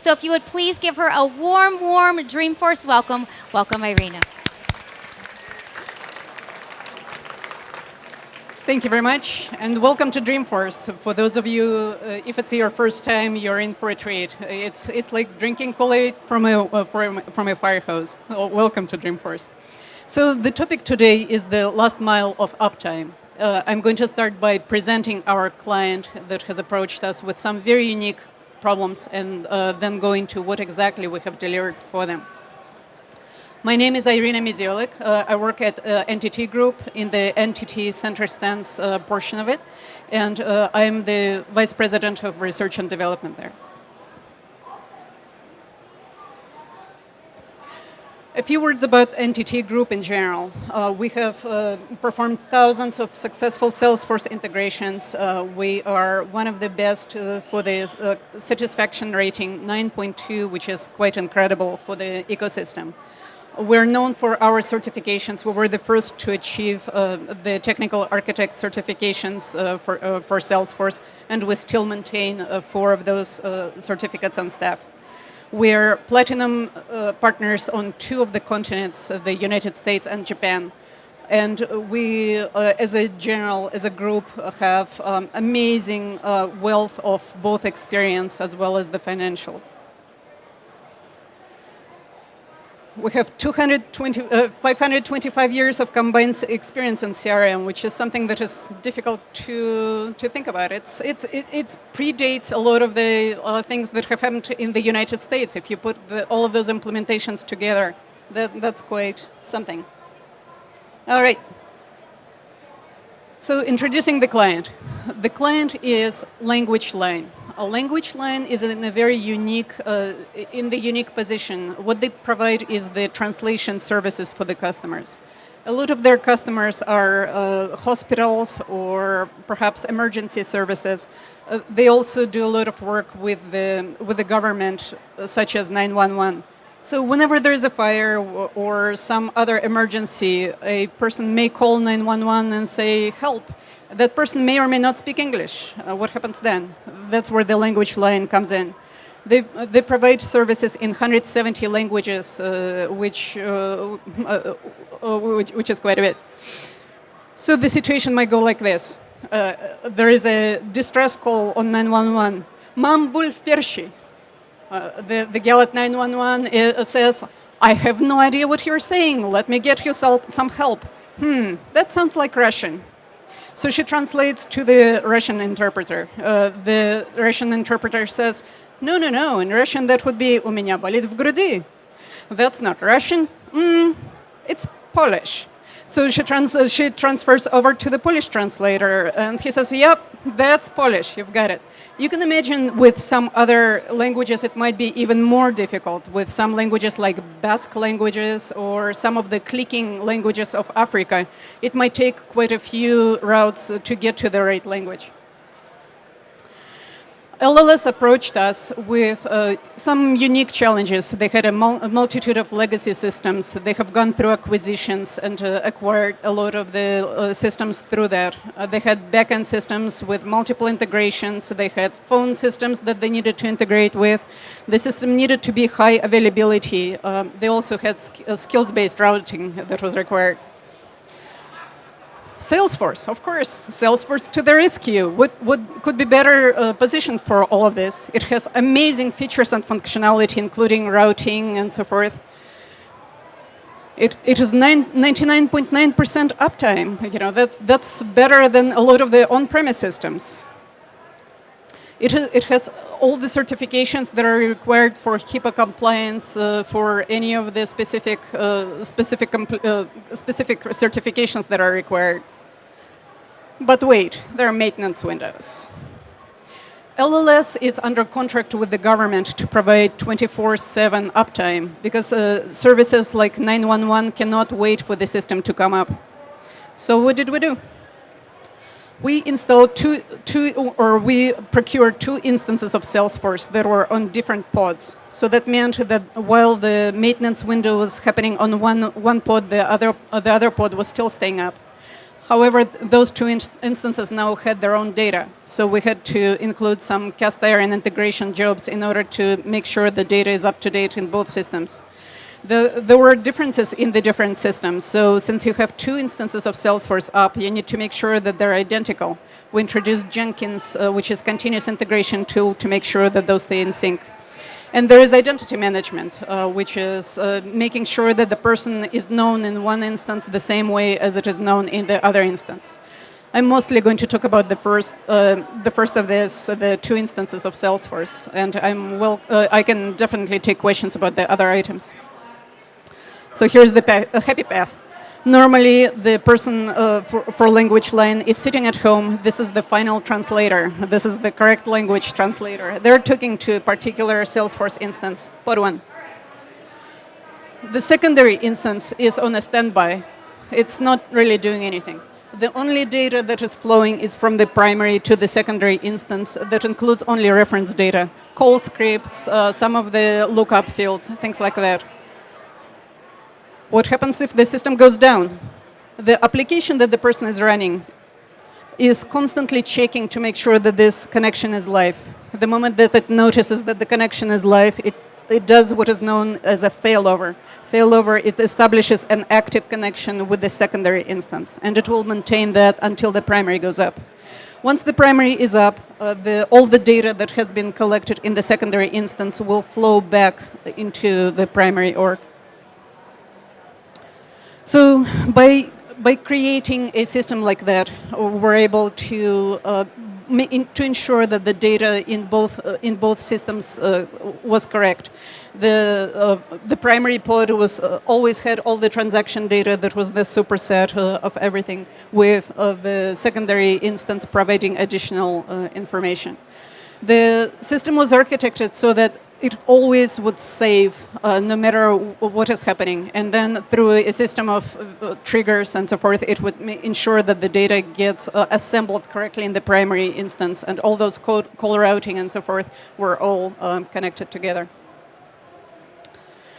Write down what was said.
So if you would please give her a warm, warm Dreamforce welcome. Welcome, Irina. Thank you very much, and welcome to Dreamforce. For those of you, if it's your first time, you're in for a treat. It's like drinking Kool-Aid from a fire hose. Welcome to Dreamforce. So the topic today is the last mile of uptime. I'm going to start by presenting our client that has approached us with some very unique problems, and then go into what exactly we have delivered for them. My name is Irina Miziolik. I work at NTT Group in the NTT Center Stands portion of it, and I'm the Vice President of Research and Development there. A few words about NTT Group in general. We have performed thousands of successful Salesforce integrations. We are one of the best for the satisfaction rating, 9.2, which is quite incredible for the ecosystem. We're known for our certifications. We were the first to achieve the technical architect certifications for Salesforce, and we still maintain 4 of those certificates on staff. We're platinum partners on 2 of the continents, the United States and Japan. And we, as a group, have amazing wealth of both experience as well as the financials. We have 525 years of combined experience in CRM, which is something that is difficult to think about. It predates a lot of the things that have happened in the United States. If you put all of those implementations together, that's quite something. All right. So introducing the client. The client is Language Line. A Language Line is in a very unique position. What they provide is the translation services for the customers. A lot of their customers are hospitals or perhaps emergency services. They also do a lot of work with the government, such as 911. So whenever there is a fire or some other emergency, a person may call 911 and say, help. That person may or may not speak English. What happens then? That's where the Language Line comes in. They provide services in 170 languages, which is quite a bit. So the situation might go like this. There is a distress call on 911. Mam ból w piersi. The gal at 911 says, I have no idea what you're saying. Let me get you some help. That sounds like Russian. So she translates to the Russian interpreter. The Russian interpreter says, no. In Russian, that would be «У меня болит в груди». That's not Russian. It's Polish. So she transfers over to the Polish translator, and he says, yep, that's Polish, you've got it. You can imagine with some other languages it might be even more difficult, with some languages like Basque languages or some of the clicking languages of Africa. It might take quite a few routes to get to the right language. LLS approached us with some unique challenges. They had a multitude of legacy systems. They have gone through acquisitions and acquired a lot of the systems through that. They had backend systems with multiple integrations. They had phone systems that they needed to integrate with. The system needed to be high availability. They also had skills-based routing that was required. Salesforce, of course. Salesforce to the rescue. What could be better positioned for all of this? It has amazing features and functionality, including routing and so forth. It is 99.9% uptime. You know, that's better than a lot of the on-premise systems. It has all the certifications that are required for HIPAA compliance for any of the specific certifications that are required. But wait, there are maintenance windows. LLS is under contract with the government to provide 24/7 uptime because services like 911 cannot wait for the system to come up. So what did we do? We installed we procured 2 instances of Salesforce that were on different pods. So that meant that while the maintenance window was happening on one pod, the other pod was still staying up. However, those two instances now had their own data. So we had to include some cast iron integration jobs in order to make sure the data is up to date in both systems. There were differences in the different systems. So since you have two instances of Salesforce up, you need to make sure that they're identical. We introduced Jenkins, which is continuous integration tool, to make sure that those stay in sync. And there is identity management, which is making sure that the person is known in one instance the same way as it is known in the other instance. I'm mostly going to talk about the first of this, the two instances of Salesforce, and I can definitely take questions about the other items. So here's the happy path. Normally, the person for language line is sitting at home. This is the final translator. This is the correct language translator. They're talking to a particular Salesforce instance, pod 1. The secondary instance is on a standby. It's not really doing anything. The only data that is flowing is from the primary to the secondary instance. That includes only reference data, call scripts, some of the lookup fields, things like that. What happens if the system goes down? The application that the person is running is constantly checking to make sure that this connection is live. The moment that it notices that the connection is live, it does what is known as a failover. Failover, it establishes an active connection with the secondary instance, and it will maintain that until the primary goes up. Once the primary is up, all the data that has been collected in the secondary instance will flow back into the primary org. So by creating a system like that, we're able to ensure that the data in both systems was correct. The primary pod was always had all the transaction data that was the superset of everything, with the secondary instance providing additional information. The system was architected so that it always would save no matter what is happening. And then through a system of triggers and so forth, it would ensure that the data gets assembled correctly in the primary instance. And all those call routing and so forth were all connected together.